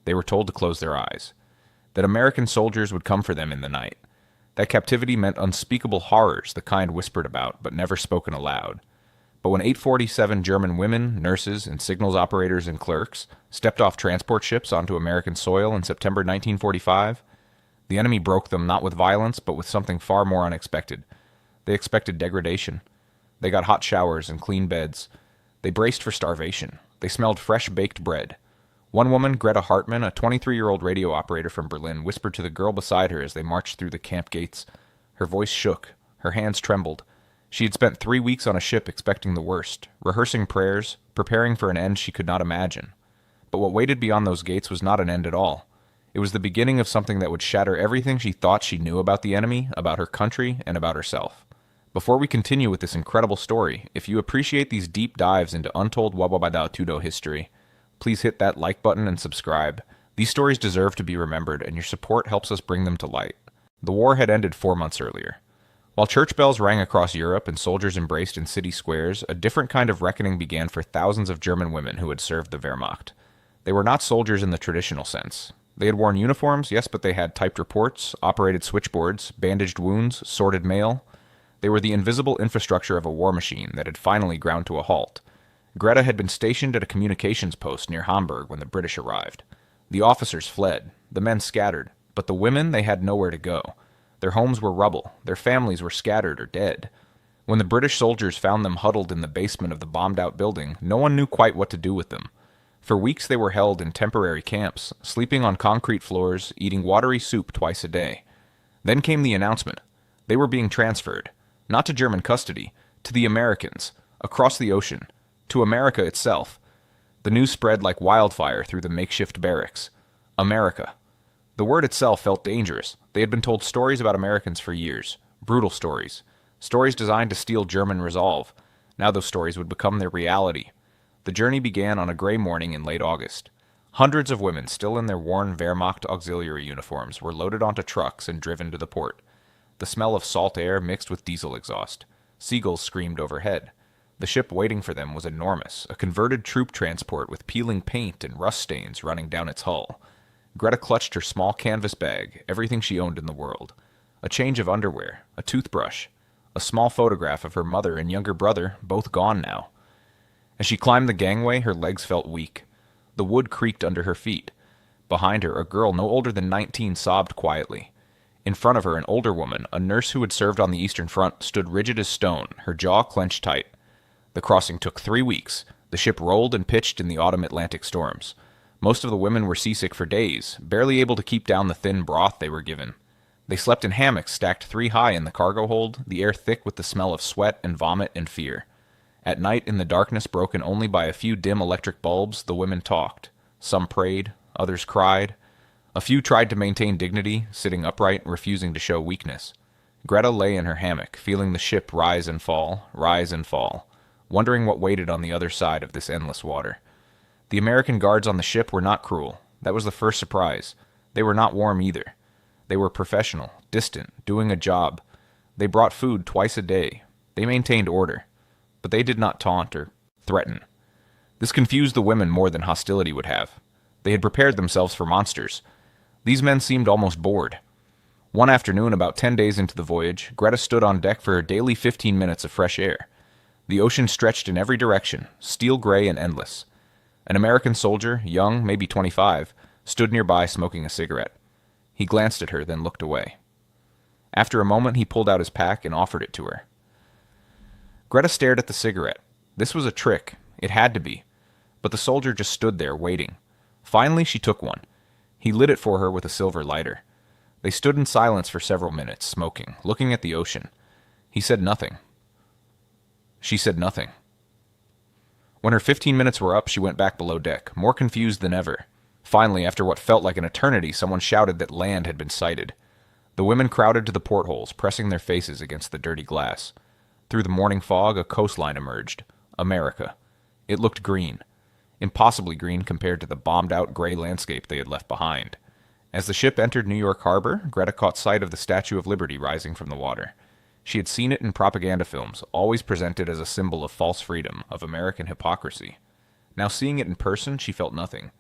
They were told to close their eyes. That American soldiers would come for them in the night. That captivity meant unspeakable horrors, the kind whispered about, but never spoken aloud. But when 847 German women, nurses, and signals operators and clerks stepped off transport ships onto American soil in September 1945, the enemy broke them not with violence, but with something far more unexpected. They expected degradation. They got hot showers and clean beds. They braced for starvation. They smelled fresh baked bread. One woman, Greta Hartmann, a 23-year-old radio operator from Berlin, whispered to the girl beside her as they marched through the camp gates. Her voice shook. Her hands trembled. She had spent 3 weeks on a ship expecting the worst, rehearsing prayers, preparing for an end she could not imagine. But what waited beyond those gates was not an end at all. It was the beginning of something that would shatter everything she thought she knew about the enemy, about her country, and about herself. Before we continue with this incredible story, if you appreciate these deep dives into Untold WWII history, please hit that like button and subscribe. These stories deserve to be remembered, and your support helps us bring them to light. The war had ended 4 months earlier. While church bells rang across Europe and soldiers embraced in city squares, a different kind of reckoning began for thousands of German women who had served the Wehrmacht. They were not soldiers in the traditional sense. They had worn uniforms, yes, but they had typed reports, operated switchboards, bandaged wounds, sorted mail. They were the invisible infrastructure of a war machine that had finally ground to a halt. Greta had been stationed at a communications post near Hamburg when the British arrived. The officers fled, the men scattered, but the women, they had nowhere to go. Their homes were rubble, their families were scattered or dead. When the British soldiers found them huddled in the basement of the bombed-out building, no one knew quite what to do with them. For weeks they were held in temporary camps, sleeping on concrete floors, eating watery soup twice a day. Then came the announcement. They were being transferred, not to German custody, to the Americans, across the ocean, to America itself. The news spread like wildfire through the makeshift barracks. America. The word itself felt dangerous. They had been told stories about Americans for years. Brutal stories. Stories designed to steal German resolve. Now those stories would become their reality. The journey began on a gray morning in late August. Hundreds of women, still in their worn Wehrmacht auxiliary uniforms, were loaded onto trucks and driven to the port. The smell of salt air mixed with diesel exhaust. Seagulls screamed overhead. The ship waiting for them was enormous, a converted troop transport with peeling paint and rust stains running down its hull. Greta clutched her small canvas bag, everything she owned in the world. A change of underwear, a toothbrush, a small photograph of her mother and younger brother, both gone now. As she climbed the gangway, her legs felt weak. The wood creaked under her feet. Behind her, a girl no older than 19 sobbed quietly. In front of her, an older woman, a nurse who had served on the Eastern Front, stood rigid as stone, her jaw clenched tight. The crossing took 3 weeks. The ship rolled and pitched in the autumn Atlantic storms. Most of the women were seasick for days, barely able to keep down the thin broth they were given. They slept in hammocks stacked 3 high in the cargo hold, the air thick with the smell of sweat and vomit and fear. At night, in the darkness broken only by a few dim electric bulbs, the women talked. Some prayed, others cried. A few tried to maintain dignity, sitting upright, refusing to show weakness. Greta lay in her hammock, feeling the ship rise and fall, wondering what waited on the other side of this endless water. The American guards on the ship were not cruel. That was the first surprise. They were not warm either. They were professional, distant, doing a job. They brought food twice a day. They maintained order. But they did not taunt or threaten. This confused the women more than hostility would have. They had prepared themselves for monsters. These men seemed almost bored. One afternoon, about 10 days into the voyage, Greta stood on deck for her daily 15 minutes of fresh air. The ocean stretched in every direction, steel gray and endless. An American soldier, young, maybe 25, stood nearby smoking a cigarette. He glanced at her, then looked away. After a moment, he pulled out his pack and offered it to her. Greta stared at the cigarette. This was a trick. It had to be. But the soldier just stood there, waiting. Finally, she took one. He lit it for her with a silver lighter. They stood in silence for several minutes, smoking, looking at the ocean. He said nothing. She said nothing. When her 15 minutes were up, she went back below deck, more confused than ever. Finally, after what felt like an eternity, someone shouted that land had been sighted. The women crowded to the portholes, pressing their faces against the dirty glass. Through the morning fog, a coastline emerged. America. It looked green. Impossibly green compared to the bombed-out gray landscape they had left behind. As the ship entered New York Harbor, Greta caught sight of the Statue of Liberty rising from the water. She had seen it in propaganda films, always presented as a symbol of false freedom, of American hypocrisy. Now seeing it in person, she felt nothing.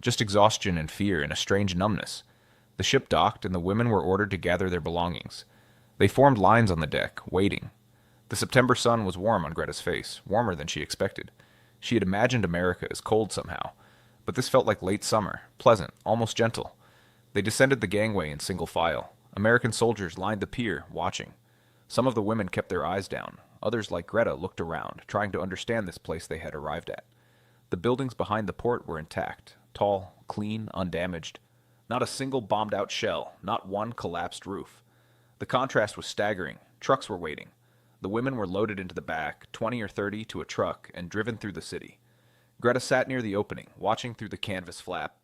Just exhaustion and fear and a strange numbness. The ship docked, and the women were ordered to gather their belongings. They formed lines on the deck, waiting. The September sun was warm on Greta's face, warmer than she expected. She had imagined America as cold somehow, but this felt like late summer, pleasant, almost gentle. They descended the gangway in single file. American soldiers lined the pier, watching. Some of the women kept their eyes down. Others, like Greta, looked around, trying to understand this place they had arrived at. The buildings behind the port were intact, tall, clean, undamaged. Not a single bombed-out shell, not one collapsed roof. The contrast was staggering. Trucks were waiting. The women were loaded into the back, 20 or 30 to a truck, and driven through the city. Greta sat near the opening, watching through the canvas flap.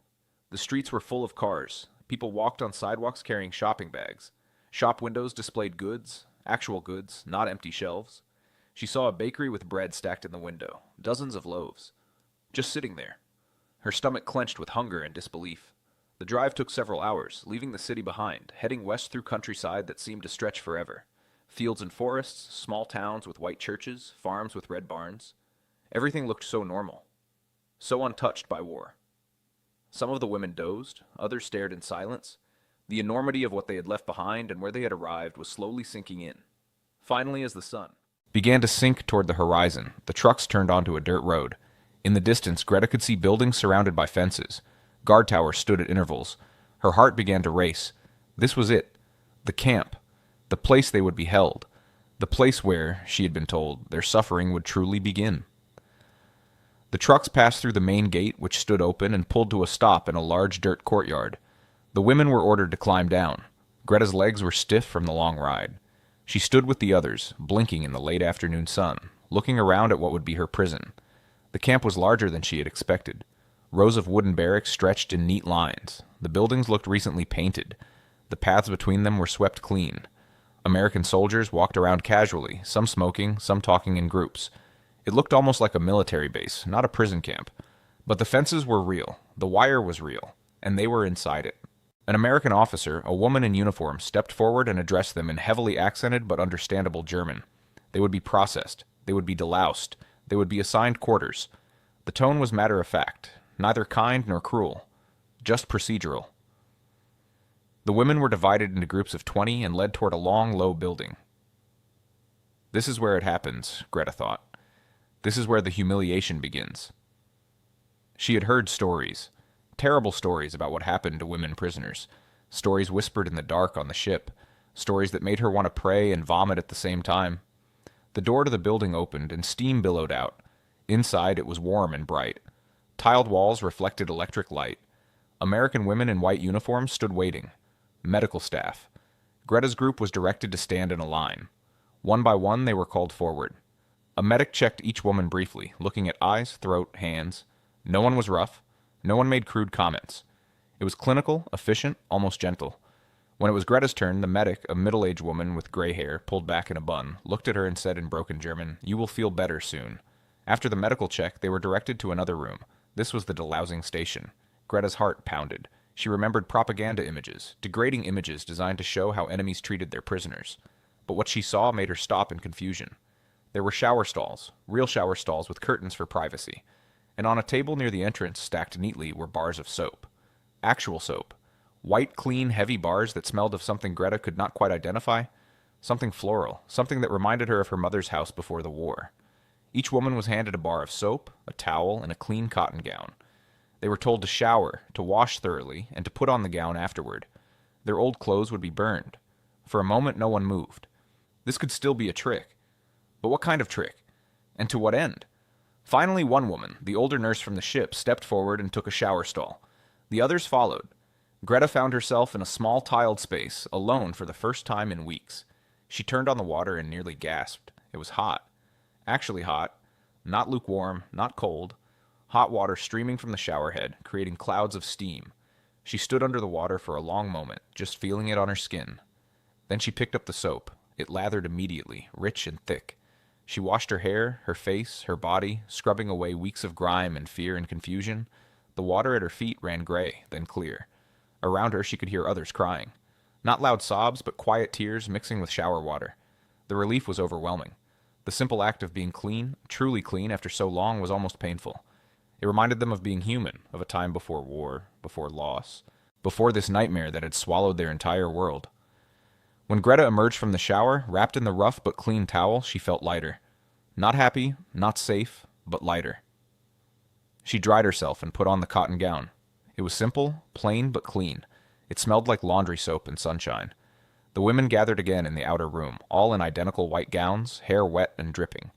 The streets were full of cars. People walked on sidewalks carrying shopping bags. Shop windows displayed goods, actual goods, not empty shelves. She saw a bakery with bread stacked in the window, dozens of loaves. Just sitting there. Her stomach clenched with hunger and disbelief. The drive took several hours, leaving the city behind, heading west through countryside that seemed to stretch forever. Fields and forests, small towns with white churches, farms with red barns. Everything looked so normal, so untouched by war. Some of the women dozed, others stared in silence. The enormity of what they had left behind and where they had arrived was slowly sinking in. Finally, as the sun began to sink toward the horizon, the trucks turned onto a dirt road. In the distance, Greta could see buildings surrounded by fences. Guard towers stood at intervals. Her heart began to race. This was it. The camp. The place they would be held. The place where, she had been told, their suffering would truly begin. The trucks passed through the main gate, which stood open, and pulled to a stop in a large dirt courtyard. The women were ordered to climb down. Greta's legs were stiff from the long ride. She stood with the others, blinking in the late afternoon sun, looking around at what would be her prison. The camp was larger than she had expected. Rows of wooden barracks stretched in neat lines. The buildings looked recently painted. The paths between them were swept clean. American soldiers walked around casually, some smoking, some talking in groups. It looked almost like a military base, not a prison camp. But the fences were real, the wire was real, and they were inside it. An American officer, a woman in uniform, stepped forward and addressed them in heavily accented but understandable German. They would be processed. They would be deloused. They would be assigned quarters. The tone was matter-of-fact, neither kind nor cruel, just procedural. The women were divided into groups of 20 and led toward a long, low building. This is where it happens, Greta thought. This is where the humiliation begins. She had heard stories, terrible stories about what happened to women prisoners, stories whispered in the dark on the ship, stories that made her want to pray and vomit at the same time. The door to the building opened and steam billowed out. Inside it was warm and bright. Tiled walls reflected electric light. American women in white uniforms stood waiting. Medical staff. Greta's group was directed to stand in a line. One by one, they were called forward. A medic checked each woman briefly, looking at eyes, throat, hands. No one was rough. No one made crude comments. It was clinical, efficient, almost gentle. When it was Greta's turn, the medic, a middle-aged woman with gray hair, pulled back in a bun, looked at her and said in broken German, "You will feel better soon." After the medical check, they were directed to another room. This was the delousing station. Greta's heart pounded. She remembered propaganda images, degrading images designed to show how enemies treated their prisoners. But what she saw made her stop in confusion. There were shower stalls, real shower stalls with curtains for privacy. And on a table near the entrance, stacked neatly, were bars of soap. Actual soap. White, clean, heavy bars that smelled of something Greta could not quite identify. Something floral, something that reminded her of her mother's house before the war. Each woman was handed a bar of soap, a towel, and a clean cotton gown. They were told to shower, to wash thoroughly, and to put on the gown afterward. Their old clothes would be burned. For a moment, no one moved. This could still be a trick. But what kind of trick? And to what end? Finally, one woman, the older nurse from the ship, stepped forward and took a shower stall. The others followed. Greta found herself in a small tiled space, alone for the first time in weeks. She turned on the water and nearly gasped. It was hot. Actually hot. Not lukewarm, not cold. Hot water streaming from the shower head, creating clouds of steam. She stood under the water for a long moment, just feeling it on her skin. Then she picked up the soap. It lathered immediately, rich and thick. She washed her hair, her face, her body, scrubbing away weeks of grime and fear and confusion. The water at her feet ran gray, then clear. Around her she could hear others crying. Not loud sobs, but quiet tears mixing with shower water. The relief was overwhelming. The simple act of being clean, truly clean after so long, was almost painful. It reminded them of being human, of a time before war, before loss, before this nightmare that had swallowed their entire world. When Greta emerged from the shower, wrapped in the rough but clean towel, she felt lighter. Not happy, not safe, but lighter. She dried herself and put on the cotton gown. It was simple, plain, but clean. It smelled like laundry soap and sunshine. The women gathered again in the outer room, all in identical white gowns, hair wet and dripping.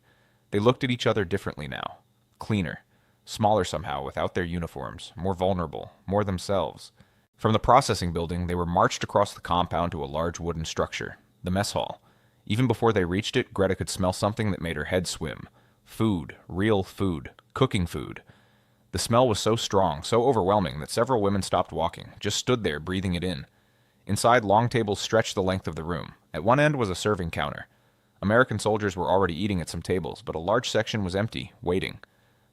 They looked at each other differently now. Cleaner. Smaller somehow, without their uniforms. More vulnerable. More themselves. From the processing building, they were marched across the compound to a large wooden structure, the mess hall. Even before they reached it, Greta could smell something that made her head swim. Food. Real food. Cooking food. The smell was so strong, so overwhelming, that several women stopped walking, just stood there breathing it in. Inside, long tables stretched the length of the room. At one end was a serving counter. American soldiers were already eating at some tables, but a large section was empty, waiting.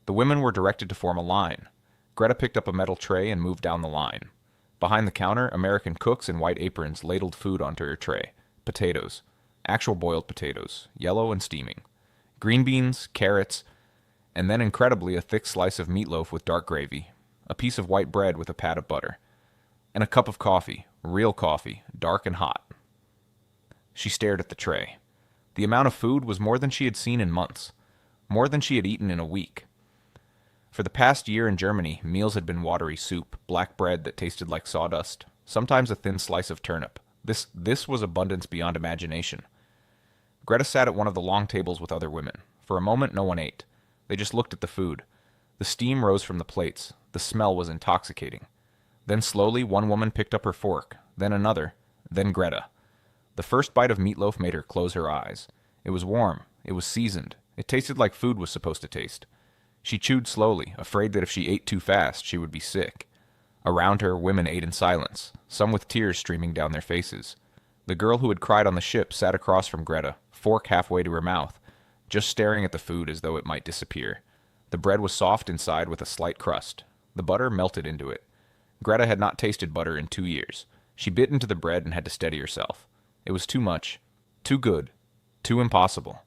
The women were directed to form a line. Greta picked up a metal tray and moved down the line. Behind the counter, American cooks in white aprons ladled food onto her tray. Potatoes. Actual boiled potatoes, yellow and steaming. Green beans, carrots, and then incredibly a thick slice of meatloaf with dark gravy, a piece of white bread with a pat of butter, and a cup of coffee, real coffee, dark and hot. She stared at the tray. The amount of food was more than she had seen in months, more than she had eaten in a week. For the past year in Germany, meals had been watery soup, black bread that tasted like sawdust, sometimes a thin slice of turnip. This was abundance beyond imagination. Greta sat at one of the long tables with other women. For a moment, no one ate. They just looked at the food. The steam rose from the plates. The smell was intoxicating. Then slowly, one woman picked up her fork, then another, then Greta. The first bite of meatloaf made her close her eyes. It was warm. It was seasoned. It tasted like food was supposed to taste. She chewed slowly, afraid that if she ate too fast, she would be sick. Around her, women ate in silence, some with tears streaming down their faces. The girl who had cried on the ship sat across from Greta, fork halfway to her mouth, just staring at the food as though it might disappear. The bread was soft inside with a slight crust. The butter melted into it. Greta had not tasted butter in 2 years. She bit into the bread and had to steady herself. It was too much. Too good. Too impossible.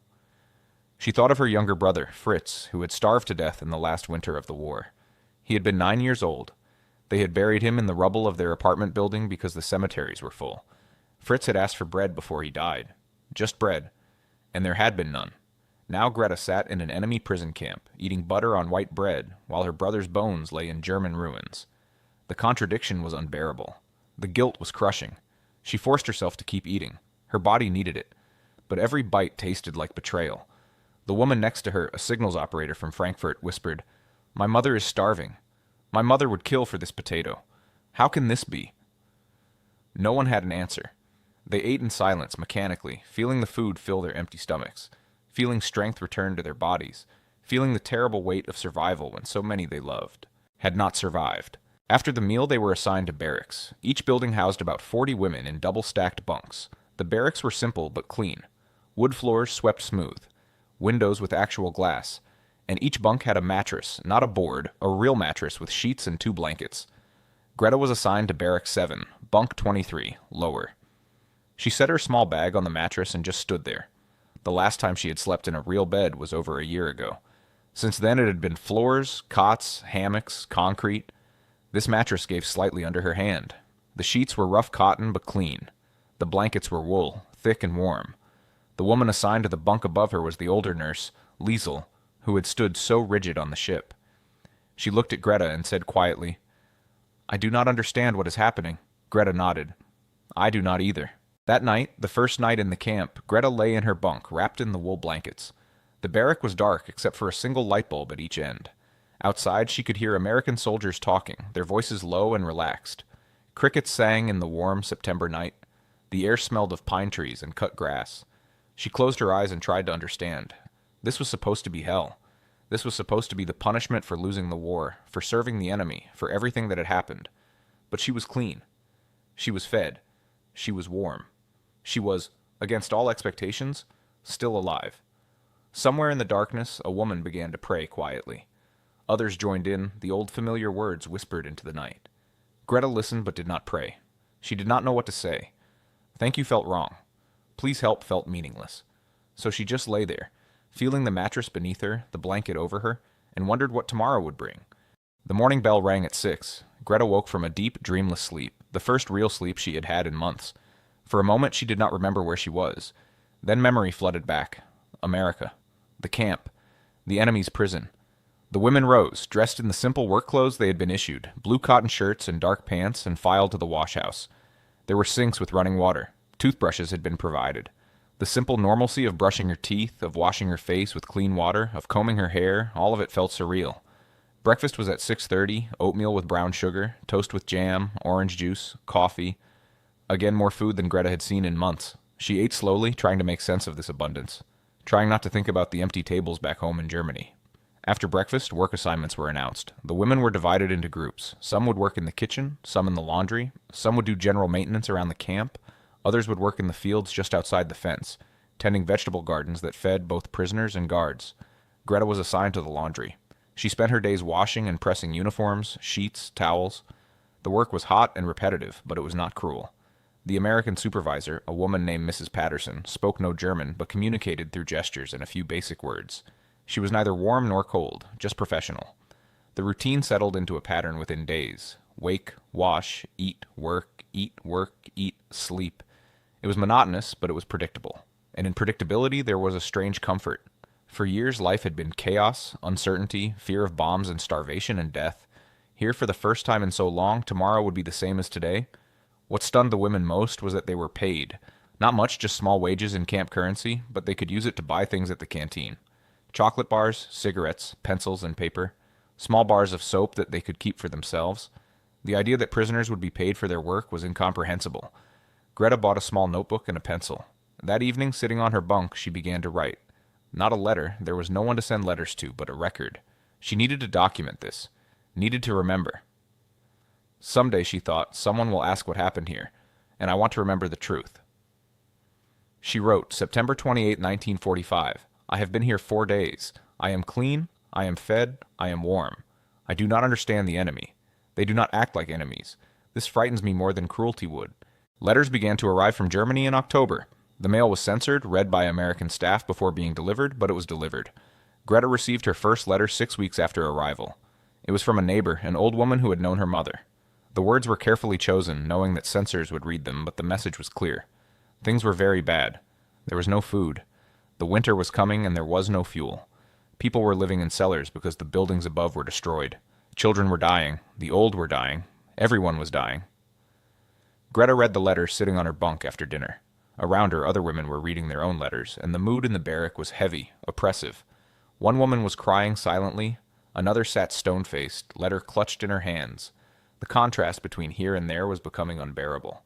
She thought of her younger brother, Fritz, who had starved to death in the last winter of the war. He had been 9 years old. They had buried him in the rubble of their apartment building because the cemeteries were full. Fritz had asked for bread before he died. Just bread. And there had been none. Now Greta sat in an enemy prison camp, eating butter on white bread, while her brother's bones lay in German ruins. The contradiction was unbearable. The guilt was crushing. She forced herself to keep eating. Her body needed it. But every bite tasted like betrayal. The woman next to her, a signals operator from Frankfurt, whispered, "My mother is starving. My mother would kill for this potato. How can this be?" No one had an answer. They ate in silence, mechanically, feeling the food fill their empty stomachs, feeling strength return to their bodies, feeling the terrible weight of survival when so many they loved had not survived. After the meal, they were assigned to barracks. Each building housed about 40 women in double-stacked bunks. The barracks were simple but clean. Wood floors swept smooth. Windows with actual glass, and each bunk had a mattress, not a board, a real mattress with sheets and 2 blankets. Greta was assigned to Barrack 7, bunk 23, lower. She set her small bag on the mattress and just stood there. The last time she had slept in a real bed was over a year ago. Since then it had been floors, cots, hammocks, concrete. This mattress gave slightly under her hand. The sheets were rough cotton but clean. The blankets were wool, thick and warm. The woman assigned to the bunk above her was the older nurse, Liesel, who had stood so rigid on the ship. She looked at Greta and said quietly, "I do not understand what is happening." Greta nodded. "I do not either." That night, the first night in the camp, Greta lay in her bunk, wrapped in the wool blankets. The barrack was dark except for a single light bulb at each end. Outside, she could hear American soldiers talking, their voices low and relaxed. Crickets sang in the warm September night. The air smelled of pine trees and cut grass. She closed her eyes and tried to understand. This was supposed to be hell. This was supposed to be the punishment for losing the war, for serving the enemy, for everything that had happened. But she was clean. She was fed. She was warm. She was, against all expectations, still alive. Somewhere in the darkness, a woman began to pray quietly. Others joined in, the old familiar words whispered into the night. Greta listened but did not pray. She did not know what to say. Thank you felt wrong. Please help felt meaningless. So she just lay there, feeling the mattress beneath her, the blanket over her, and wondered what tomorrow would bring. The morning bell rang at 6. Greta woke from a deep, dreamless sleep, the first real sleep she had had in months. For a moment she did not remember where she was. Then memory flooded back. America. The camp. The enemy's prison. The women rose, dressed in the simple work clothes they had been issued, blue cotton shirts and dark pants, and filed to the wash-house. There were sinks with running water. Toothbrushes had been provided. The simple normalcy of brushing her teeth, of washing her face with clean water, of combing her hair, all of it felt surreal. Breakfast was at 6:30, oatmeal with brown sugar, toast with jam, orange juice, coffee. Again, more food than Greta had seen in months. She ate slowly, trying to make sense of this abundance, trying not to think about the empty tables back home in Germany. After breakfast, work assignments were announced. The women were divided into groups. Some would work in the kitchen, some in the laundry, some would do general maintenance around the camp, others would work in the fields just outside the fence, tending vegetable gardens that fed both prisoners and guards. Greta was assigned to the laundry. She spent her days washing and pressing uniforms, sheets, towels. The work was hot and repetitive, but it was not cruel. The American supervisor, a woman named Mrs. Patterson, spoke no German, but communicated through gestures and a few basic words. She was neither warm nor cold, just professional. The routine settled into a pattern within days. Wake, wash, eat, work, eat, sleep. It was monotonous, but it was predictable. And in predictability there was a strange comfort. For years life had been chaos, uncertainty, fear of bombs and starvation and death. Here, for the first time in so long, tomorrow would be the same as today. What stunned the women most was that they were paid. Not much, just small wages in camp currency, but they could use it to buy things at the canteen. Chocolate bars, cigarettes, pencils, and paper. Small bars of soap that they could keep for themselves. The idea that prisoners would be paid for their work was incomprehensible. Greta bought a small notebook and a pencil. That evening, sitting on her bunk, she began to write. Not a letter, there was no one to send letters to, but a record. She needed to document this. Needed to remember. Someday, she thought, someone will ask what happened here, and I want to remember the truth. She wrote, September 28, 1945. I have been here 4 days. I am clean, I am fed, I am warm. I do not understand the enemy. They do not act like enemies. This frightens me more than cruelty would. Letters began to arrive from Germany in October. The mail was censored, read by American staff before being delivered, but it was delivered. Greta received her first letter 6 weeks after arrival. It was from a neighbor, an old woman who had known her mother. The words were carefully chosen, knowing that censors would read them, but the message was clear. Things were very bad. There was no food. The winter was coming and there was no fuel. People were living in cellars because the buildings above were destroyed. Children were dying. The old were dying. Everyone was dying. Greta read the letter sitting on her bunk after dinner. Around her, other women were reading their own letters, and the mood in the barrack was heavy, oppressive. One woman was crying silently. Another sat stone-faced, letter clutched in her hands. The contrast between here and there was becoming unbearable.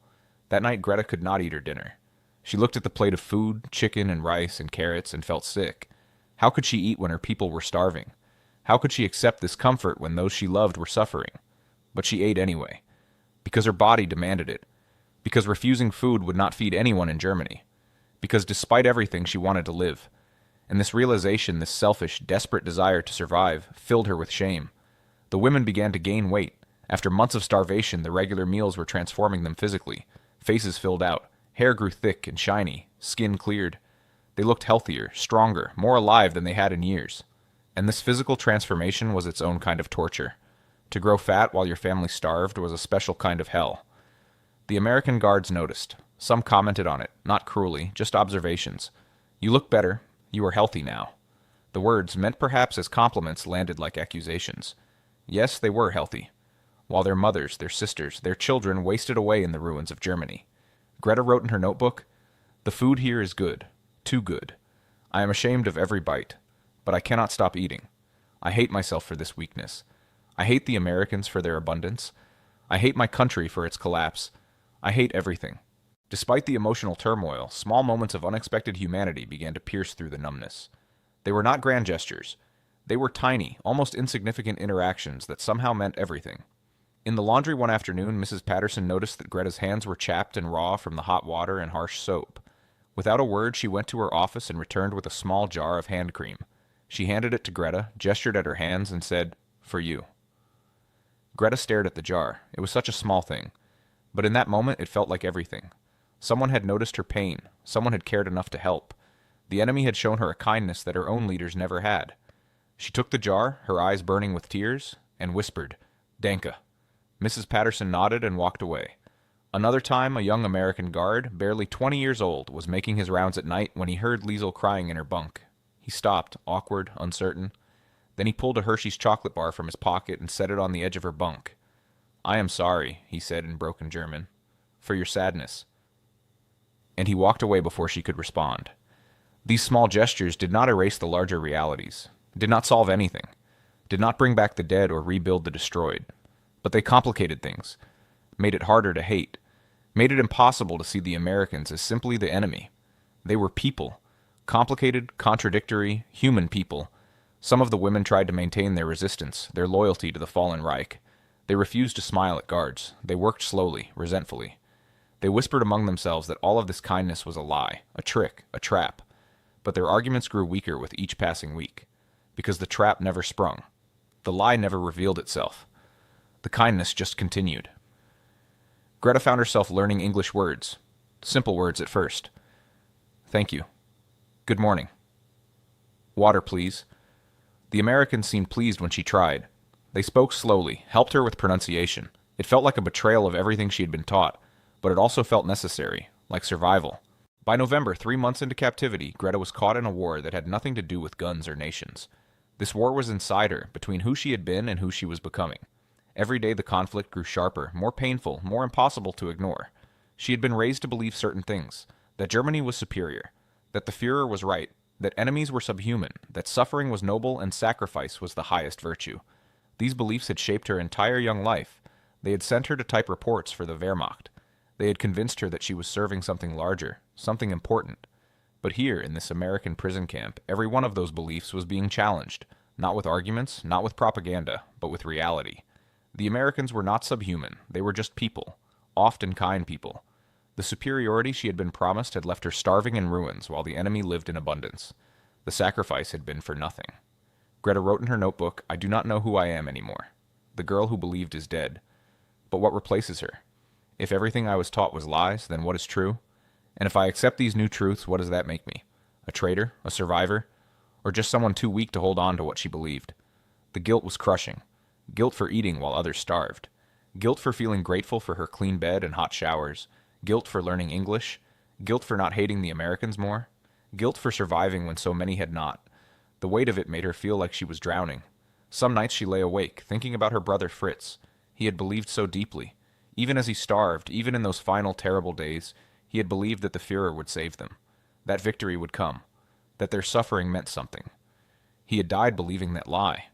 That night Greta could not eat her dinner. She looked at the plate of food, chicken and rice and carrots, and felt sick. How could she eat when her people were starving? How could she accept this comfort when those she loved were suffering? But she ate anyway. Because her body demanded it. Because refusing food would not feed anyone in Germany. Because despite everything she wanted to live. And this realization, this selfish, desperate desire to survive, filled her with shame. The women began to gain weight. After months of starvation, the regular meals were transforming them physically. Faces filled out. Hair grew thick and shiny. Skin cleared. They looked healthier, stronger, more alive than they had in years. And this physical transformation was its own kind of torture. To grow fat while your family starved was a special kind of hell. The American guards noticed. Some commented on it, not cruelly, just observations. You look better. You are healthy now. The words, meant perhaps as compliments, landed like accusations. Yes, they were healthy. While their mothers, their sisters, their children wasted away in the ruins of Germany. Greta wrote in her notebook, The food here is good. Too good. I am ashamed of every bite. But I cannot stop eating. I hate myself for this weakness. I hate the Americans for their abundance. I hate my country for its collapse. I hate everything. Despite the emotional turmoil, small moments of unexpected humanity began to pierce through the numbness. They were not grand gestures. They were tiny, almost insignificant interactions that somehow meant everything. In the laundry one afternoon, Mrs. Patterson noticed that Greta's hands were chapped and raw from the hot water and harsh soap. Without a word, she went to her office and returned with a small jar of hand cream. She handed it to Greta, gestured at her hands, and said, For you. Greta stared at the jar. It was such a small thing. But in that moment, it felt like everything. Someone had noticed her pain. Someone had cared enough to help. The enemy had shown her a kindness that her own leaders never had. She took the jar, her eyes burning with tears, and whispered, "Danka." Mrs. Patterson nodded and walked away. Another time, a young American guard, barely 20 years old, was making his rounds at night when he heard Liesel crying in her bunk. He stopped, awkward, uncertain. Then he pulled a Hershey's chocolate bar from his pocket and set it on the edge of her bunk. "I am sorry," he said in broken German, "for your sadness." And he walked away before she could respond. These small gestures did not erase the larger realities, did not solve anything, did not bring back the dead or rebuild the destroyed. But they complicated things, made it harder to hate, made it impossible to see the Americans as simply the enemy. They were people, complicated, contradictory, human people. Some of the women tried to maintain their resistance, their loyalty to the fallen Reich. They refused to smile at guards. They worked slowly, resentfully. They whispered among themselves that all of this kindness was a lie, a trick, a trap. But their arguments grew weaker with each passing week, because the trap never sprung. The lie never revealed itself. The kindness just continued. Greta found herself learning English words, simple words at first. "Thank you. Good morning. Water, please." The Americans seemed pleased when she tried. They spoke slowly, helped her with pronunciation. It felt like a betrayal of everything she had been taught, but it also felt necessary, like survival. By November, 3 months into captivity, Greta was caught in a war that had nothing to do with guns or nations. This war was inside her, between who she had been and who she was becoming. Every day the conflict grew sharper, more painful, more impossible to ignore. She had been raised to believe certain things, that Germany was superior, that the Führer was right, that enemies were subhuman, that suffering was noble and sacrifice was the highest virtue. These beliefs had shaped her entire young life. They had sent her to type reports for the Wehrmacht. They had convinced her that she was serving something larger, something important. But here, in this American prison camp, every one of those beliefs was being challenged, not with arguments, not with propaganda, but with reality. The Americans were not subhuman, they were just people, often kind people. The superiority she had been promised had left her starving in ruins while the enemy lived in abundance. The sacrifice had been for nothing. Greta wrote in her notebook, "I do not know who I am anymore. The girl who believed is dead. But what replaces her? If everything I was taught was lies, then what is true? And if I accept these new truths, what does that make me? A traitor? A survivor? Or just someone too weak to hold on to what she believed?" The guilt was crushing. Guilt for eating while others starved. Guilt for feeling grateful for her clean bed and hot showers. Guilt for learning English. Guilt for not hating the Americans more. Guilt for surviving when so many had not. The weight of it made her feel like she was drowning. Some nights she lay awake, thinking about her brother Fritz. He had believed so deeply. Even as he starved, even in those final terrible days, he had believed that the Führer would save them. That victory would come. That their suffering meant something. He had died believing that lie.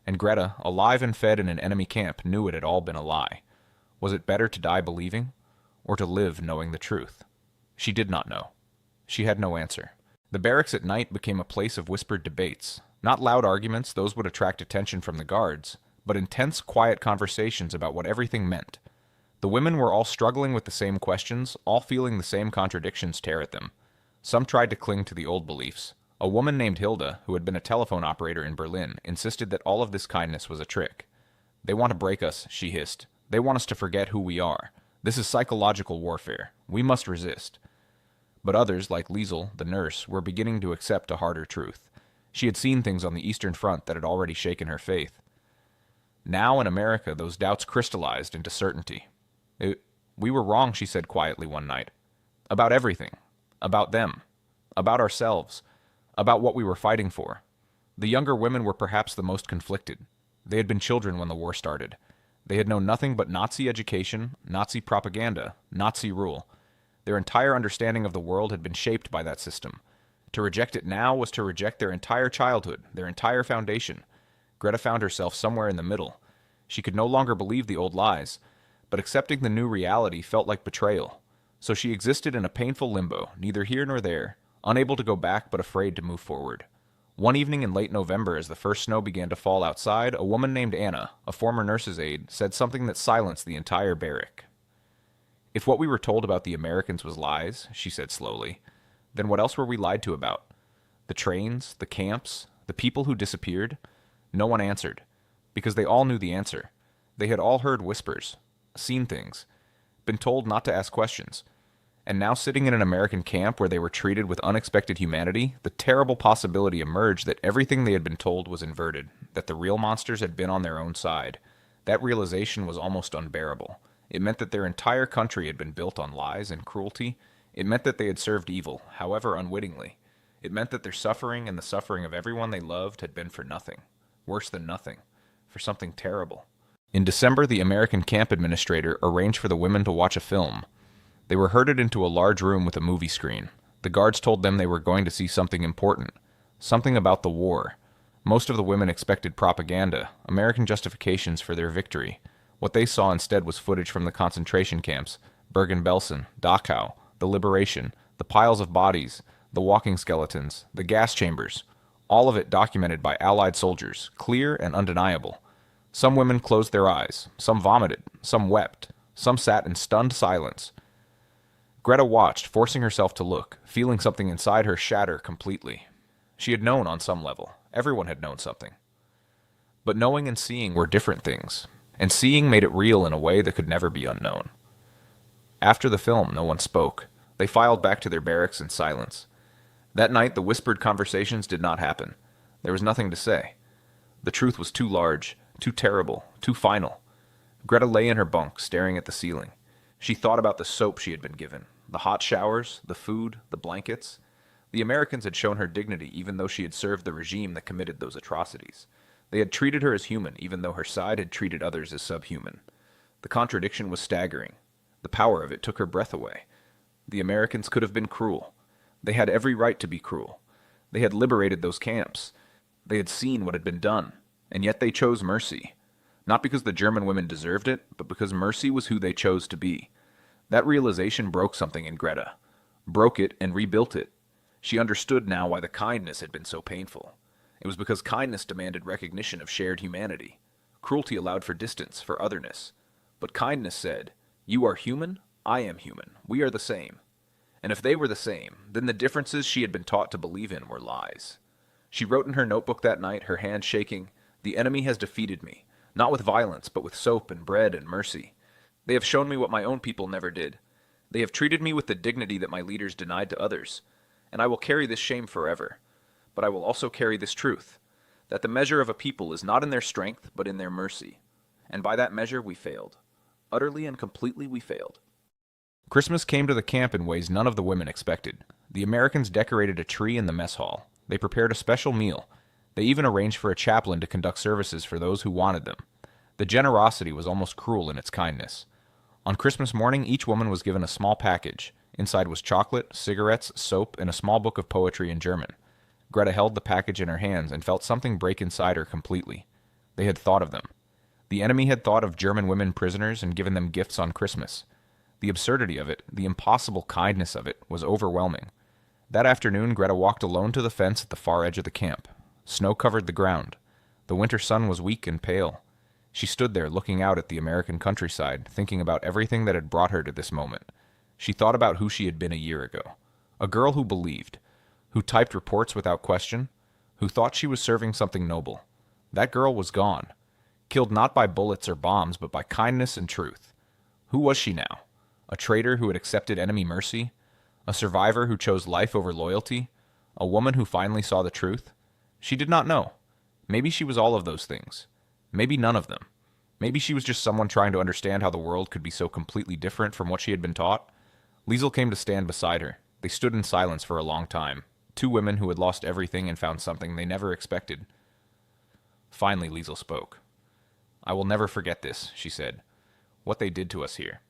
And Greta, alive and fed in an enemy camp, knew it had all been a lie. Was it better to die believing, or to live knowing the truth? She did not know. She had no answer. The barracks at night became a place of whispered debates. Not loud arguments, those would attract attention from the guards, but intense, quiet conversations about what everything meant. The women were all struggling with the same questions, all feeling the same contradictions tear at them. Some tried to cling to the old beliefs. A woman named Hilda, who had been a telephone operator in Berlin, insisted that all of this kindness was a trick. "They want to break us," she hissed. "They want us to forget who we are. This is psychological warfare. We must resist." But others, like Liesel, the nurse, were beginning to accept a harder truth. She had seen things on the Eastern Front that had already shaken her faith. Now in America, those doubts crystallized into certainty. "We were wrong," she said quietly one night. "About everything. About them. About ourselves. About what we were fighting for." The younger women were perhaps the most conflicted. They had been children when the war started. They had known nothing but Nazi education, Nazi propaganda, Nazi rule. Their entire understanding of the world had been shaped by that system. To reject it now was to reject their entire childhood, their entire foundation. Greta found herself somewhere in the middle. She could no longer believe the old lies, but accepting the new reality felt like betrayal. So she existed in a painful limbo, neither here nor there, unable to go back but afraid to move forward. One evening in late November, as the first snow began to fall outside, a woman named Anna, a former nurse's aide, said something that silenced the entire barrack. "If what we were told about the Americans was lies," she said slowly, "then what else were we lied to about? The trains, the camps, the people who disappeared?" No one answered, because they all knew the answer. They had all heard whispers, seen things, been told not to ask questions. And now sitting in an American camp where they were treated with unexpected humanity, the terrible possibility emerged that everything they had been told was inverted, that the real monsters had been on their own side. That realization was almost unbearable. It meant that their entire country had been built on lies and cruelty. It meant that they had served evil, however unwittingly. It meant that their suffering and the suffering of everyone they loved had been for nothing. Worse than nothing. For something terrible. In December, the American camp administrator arranged for the women to watch a film. They were herded into a large room with a movie screen. The guards told them they were going to see something important. Something about the war. Most of the women expected propaganda, American justifications for their victory. What they saw instead was footage from the concentration camps, Bergen-Belsen, Dachau, the liberation, the piles of bodies, the walking skeletons, the gas chambers. All of it documented by Allied soldiers, clear and undeniable. Some women closed their eyes, some vomited, some wept, some sat in stunned silence. Greta watched, forcing herself to look, feeling something inside her shatter completely. She had known on some level. Everyone had known something. But knowing and seeing were different things, and seeing made it real in a way that could never be unknown. After the film, no one spoke. They filed back to their barracks in silence. That night, the whispered conversations did not happen. There was nothing to say. The truth was too large, too terrible, too final. Greta lay in her bunk, staring at the ceiling. She thought about the soap she had been given, the hot showers, the food, the blankets. The Americans had shown her dignity even though she had served the regime that committed those atrocities. They had treated her as human even though her side had treated others as subhuman. The contradiction was staggering. The power of it took her breath away. The Americans could have been cruel. They had every right to be cruel. They had liberated those camps. They had seen what had been done, and yet they chose mercy. Not because the German women deserved it, but because mercy was who they chose to be. That realization broke something in Greta. Broke it and rebuilt it. She understood now why the kindness had been so painful. It was because kindness demanded recognition of shared humanity. Cruelty allowed for distance, for otherness. But kindness said, "You are human, I am human. We are the same." And if they were the same, then the differences she had been taught to believe in were lies. She wrote in her notebook that night, her hand shaking, "The enemy has defeated me, not with violence, but with soap and bread and mercy. They have shown me what my own people never did. They have treated me with the dignity that my leaders denied to others. And I will carry this shame forever. But I will also carry this truth, that the measure of a people is not in their strength, but in their mercy. And by that measure we failed. Utterly and completely we failed." Christmas came to the camp in ways none of the women expected. The Americans decorated a tree in the mess hall. They prepared a special meal. They even arranged for a chaplain to conduct services for those who wanted them. The generosity was almost cruel in its kindness. On Christmas morning, each woman was given a small package. Inside was chocolate, cigarettes, soap, and a small book of poetry in German. Greta held the package in her hands and felt something break inside her completely. They had thought of them. The enemy had thought of German women prisoners and given them gifts on Christmas. The absurdity of it, the impossible kindness of it, was overwhelming. That afternoon, Greta walked alone to the fence at the far edge of the camp. Snow covered the ground. The winter sun was weak and pale. She stood there looking out at the American countryside, thinking about everything that had brought her to this moment. She thought about who she had been a year ago. A girl who believed, who typed reports without question, who thought she was serving something noble. That girl was gone. Killed not by bullets or bombs, but by kindness and truth. Who was she now? A traitor who had accepted enemy mercy? A survivor who chose life over loyalty? A woman who finally saw the truth? She did not know. Maybe she was all of those things. Maybe none of them. Maybe she was just someone trying to understand how the world could be so completely different from what she had been taught. Liesel came to stand beside her. They stood in silence for a long time. Two women who had lost everything and found something they never expected. Finally, Liesel spoke. "I will never forget this," she said. "What they did to us here.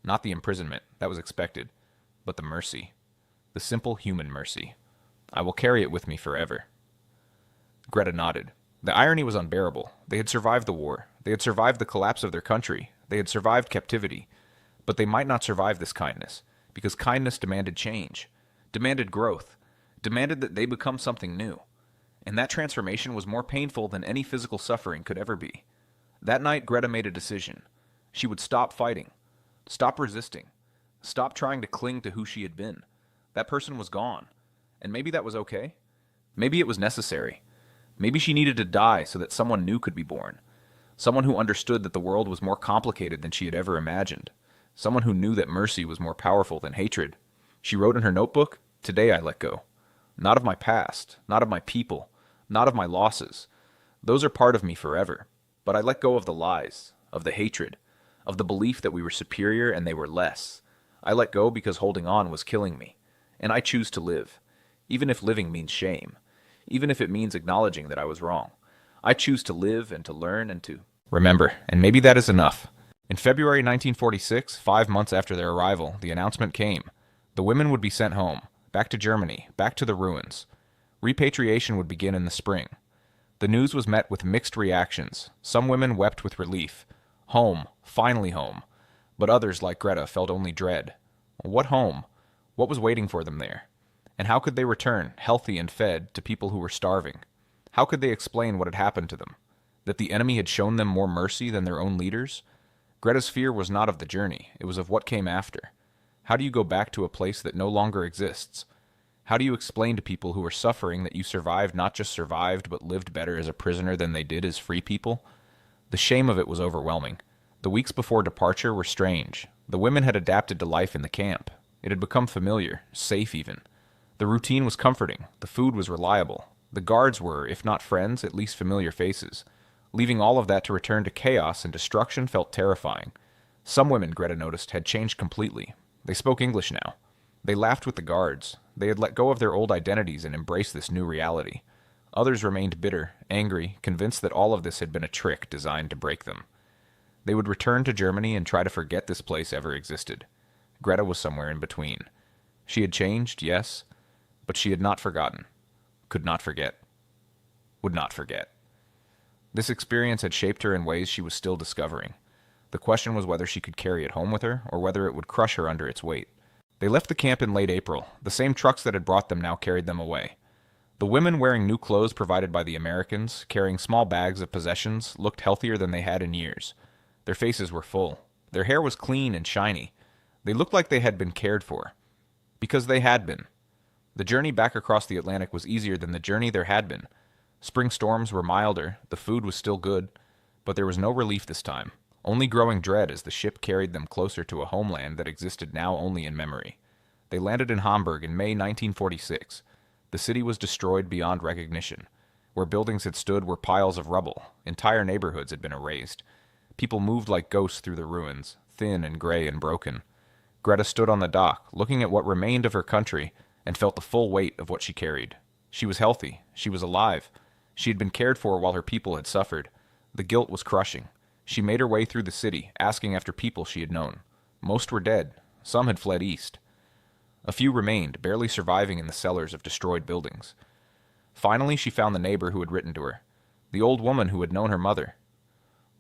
Not the imprisonment, that was expected, but the mercy. The simple human mercy. I will carry it with me forever." Greta nodded. The irony was unbearable. They had survived the war. They had survived the collapse of their country. They had survived captivity. But they might not survive this kindness, because kindness demanded change, demanded growth, demanded that they become something new. And that transformation was more painful than any physical suffering could ever be. That night, Greta made a decision. She would stop fighting, stop resisting, stop trying to cling to who she had been. That person was gone, and maybe that was okay. Maybe it was necessary. Maybe she needed to die so that someone new could be born. Someone who understood that the world was more complicated than she had ever imagined. someone who knew that mercy was more powerful than hatred. She wrote in her notebook, "Today I let go. Not of my past, not of my people, not of my losses. Those are part of me forever. But I let go of the lies, of the hatred, of the belief that we were superior and they were less. I let go because holding on was killing me. And I choose to live, even if living means shame, even if it means acknowledging that I was wrong. I choose to live and to learn and to remember, and maybe that is enough." In February 1946, 5 months after their arrival, the announcement came. The women would be sent home, back to Germany, back to the ruins. Repatriation would begin in the spring. The news was met with mixed reactions. Some women wept with relief. Home, finally home. But others, like Greta, felt only dread. What home? What was waiting for them there? And how could they return, healthy and fed, to people who were starving? How could they explain what had happened to them? That the enemy had shown them more mercy than their own leaders? Greta's fear was not of the journey, it was of what came after. How do you go back to a place that no longer exists? How do you explain to people who are suffering that you survived, not just survived, but lived better as a prisoner than they did as free people? The shame of it was overwhelming. The weeks before departure were strange. The women had adapted to life in the camp. It had become familiar, safe even. The routine was comforting. The food was reliable. The guards were, if not friends, at least familiar faces. Leaving all of that to return to chaos and destruction felt terrifying. Some women, Greta noticed, had changed completely. They spoke English now. They laughed with the guards. They had let go of their old identities and embraced this new reality. Others remained bitter, angry, convinced that all of this had been a trick designed to break them. They would return to Germany and try to forget this place ever existed. Greta was somewhere in between. She had changed, yes, but she had not forgotten. Could not forget. Would not forget. This experience had shaped her in ways she was still discovering. The question was whether she could carry it home with her, or whether it would crush her under its weight. They left the camp in late April. The same trucks that had brought them now carried them away. The women, wearing new clothes provided by the Americans, carrying small bags of possessions, looked healthier than they had in years. Their faces were full. Their hair was clean and shiny. They looked like they had been cared for. Because they had been. The journey back across the Atlantic was easier than the journey there had been. Spring storms were milder, the food was still good, but there was no relief this time. Only growing dread as the ship carried them closer to a homeland that existed now only in memory. They landed in Hamburg in May 1946. The city was destroyed beyond recognition. Where buildings had stood were piles of rubble. Entire neighborhoods had been erased. People moved like ghosts through the ruins, thin and gray and broken. Greta stood on the dock, looking at what remained of her country, and felt the full weight of what she carried. She was healthy. She was alive. She had been cared for while her people had suffered. The guilt was crushing. She made her way through the city, asking after people she had known. Most were dead. Some had fled east. A few remained, barely surviving in the cellars of destroyed buildings. Finally, she found the neighbor who had written to her, the old woman who had known her mother.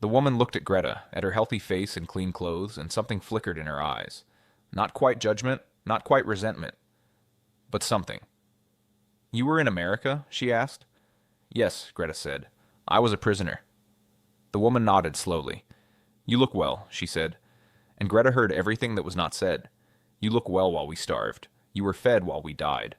The woman looked at Greta, at her healthy face and clean clothes, and something flickered in her eyes. Not quite judgment, not quite resentment, but something. "You were in America?" she asked. "Yes," Greta said. "I was a prisoner." The woman nodded slowly. "You look well," she said. And Greta heard everything that was not said. "You look well while we starved. You were fed while we died."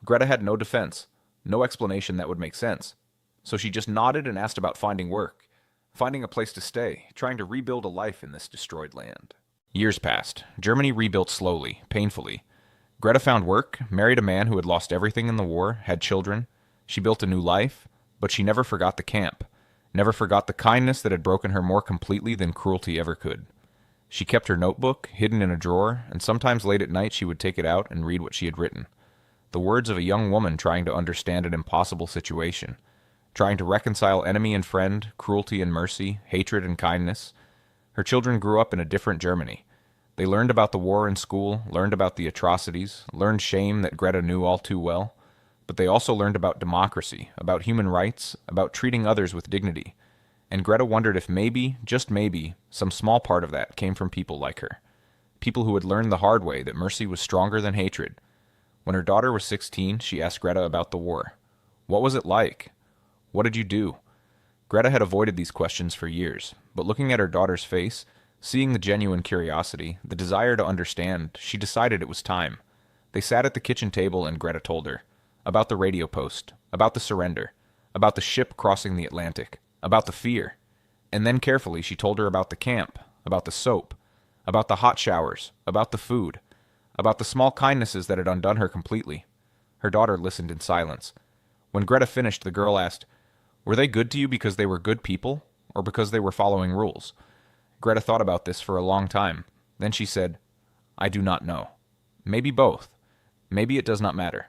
Greta had no defense, no explanation that would make sense. So she just nodded and asked about finding work, finding a place to stay, trying to rebuild a life in this destroyed land. Years passed. Germany rebuilt slowly, painfully. Greta found work, married a man who had lost everything in the war, had children. She built a new life, but she never forgot the camp. Never forgot the kindness that had broken her more completely than cruelty ever could. She kept her notebook, hidden in a drawer, and sometimes late at night she would take it out and read what she had written. The words of a young woman trying to understand an impossible situation, trying to reconcile enemy and friend, cruelty and mercy, hatred and kindness. Her children grew up in a different Germany. They learned about the war in school, learned about the atrocities, learned shame that Greta knew all too well. But they also learned about democracy, about human rights, about treating others with dignity. And Greta wondered if maybe, just maybe, some small part of that came from people like her. People who had learned the hard way that mercy was stronger than hatred. When her daughter was 16, she asked Greta about the war. What was it like? What did you do? Greta had avoided these questions for years, but looking at her daughter's face, seeing the genuine curiosity, the desire to understand, she decided it was time. They sat at the kitchen table and Greta told her. About the radio post, about the surrender, about the ship crossing the Atlantic, about the fear. And then carefully she told her about the camp, about the soap, About the hot showers, about the food, about the small kindnesses that had undone her completely. Her daughter listened in silence. When Greta finished, the girl asked, "Were they good to you because they were good people, or because they were following rules?" Greta thought about this for a long time. Then she said, "I do not know. Maybe both. Maybe it does not matter.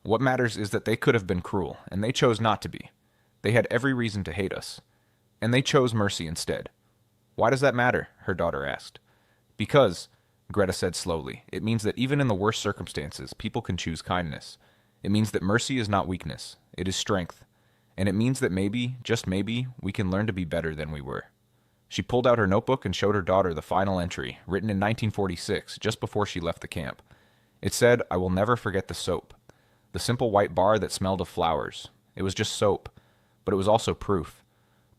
What matters is that they could have been cruel, and they chose not to be. They had every reason to hate us. And they chose mercy instead." "Why does that matter?" her daughter asked. "Because," Greta said slowly, "it means that even in the worst circumstances, people can choose kindness. It means that mercy is not weakness, it is strength. And it means that maybe, just maybe, we can learn to be better than we were." She pulled out her notebook and showed her daughter the final entry, written in 1946, just before she left the camp. It said, "I will never forget the soap. The simple white bar that smelled of flowers. It was just soap, but it was also proof.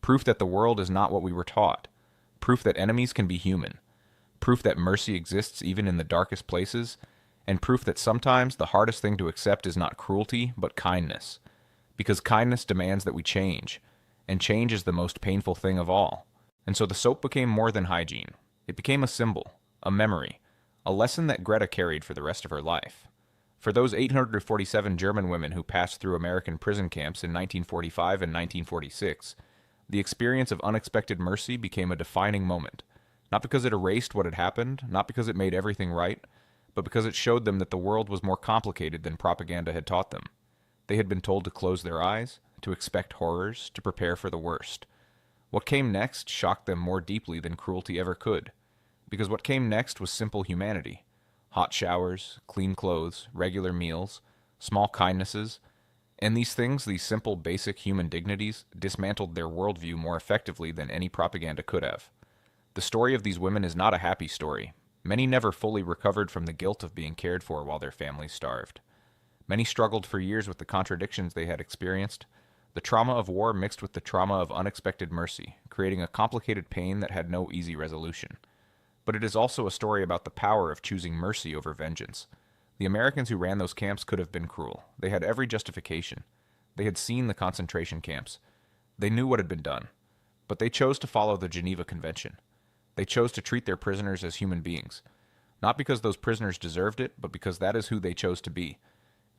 Proof that the world is not what we were taught. Proof that enemies can be human. Proof that mercy exists even in the darkest places. And proof that sometimes the hardest thing to accept is not cruelty, but kindness. Because kindness demands that we change, and change is the most painful thing of all." And so the soap became more than hygiene. It became a symbol, a memory, a lesson that Greta carried for the rest of her life. For those 847 German women who passed through American prison camps in 1945 and 1946, the experience of unexpected mercy became a defining moment. Not because it erased what had happened, not because it made everything right, but because it showed them that the world was more complicated than propaganda had taught them. They had been told to close their eyes, to expect horrors, to prepare for the worst. What came next shocked them more deeply than cruelty ever could, because what came next was simple humanity. Hot showers, clean clothes, regular meals, small kindnesses, and these things, these simple basic human dignities, dismantled their worldview more effectively than any propaganda could have. The story of these women is not a happy story. Many never fully recovered from the guilt of being cared for while their families starved. Many struggled for years with the contradictions they had experienced, the trauma of war mixed with the trauma of unexpected mercy, creating a complicated pain that had no easy resolution. But it is also a story about the power of choosing mercy over vengeance. The Americans who ran those camps could have been cruel. They had every justification. They had seen the concentration camps. They knew what had been done. But they chose to follow the Geneva Convention. They chose to treat their prisoners as human beings. Not because those prisoners deserved it, but because that is who they chose to be.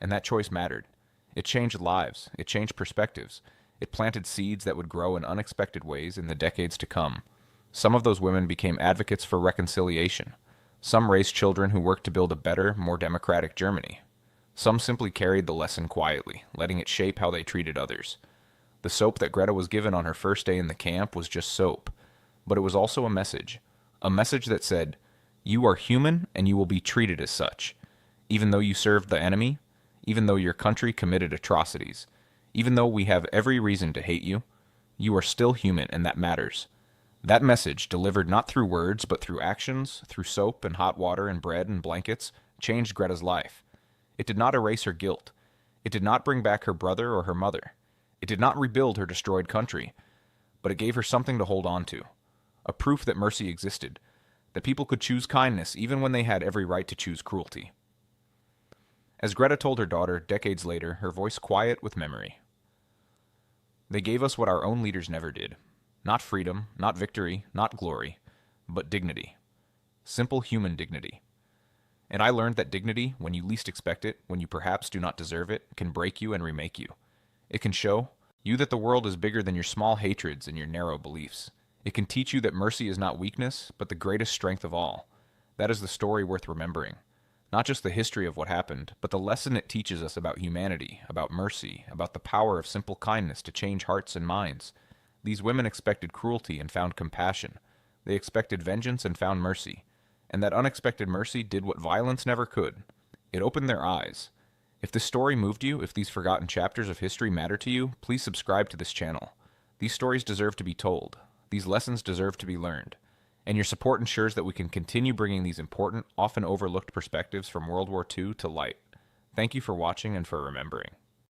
And that choice mattered. It changed lives. It changed perspectives. It planted seeds that would grow in unexpected ways in the decades to come. Some of those women became advocates for reconciliation. Some raised children who worked to build a better, more democratic Germany. Some simply carried the lesson quietly, letting it shape how they treated others. The soap that Greta was given on her first day in the camp was just soap, but it was also a message that said, "You are human and you will be treated as such. Even though you served the enemy, even though your country committed atrocities, even though we have every reason to hate you, you are still human and that matters." That message, delivered not through words but through actions, through soap and hot water and bread and blankets, changed Greta's life. It did not erase her guilt. It did not bring back her brother or her mother. It did not rebuild her destroyed country. But it gave her something to hold on to. A proof that mercy existed, that people could choose kindness even when they had every right to choose cruelty. As Greta told her daughter decades later, her voice quiet with memory. "They gave us what our own leaders never did. Not freedom, not victory, not glory, but dignity. Simple human dignity. And I learned that dignity, when you least expect it, when you perhaps do not deserve it, can break you and remake you. It can show you that the world is bigger than your small hatreds and your narrow beliefs. It can teach you that mercy is not weakness, but the greatest strength of all. That is the story worth remembering. Not just the history of what happened, but the lesson it teaches us about humanity, about mercy, about the power of simple kindness to change hearts and minds. These women expected cruelty and found compassion. They expected vengeance and found mercy. And that unexpected mercy did what violence never could. It opened their eyes. If this story moved you, if these forgotten chapters of history matter to you, please subscribe to this channel. These stories deserve to be told. These lessons deserve to be learned. And your support ensures that we can continue bringing these important, often overlooked perspectives from World War II to light. Thank you for watching and for remembering.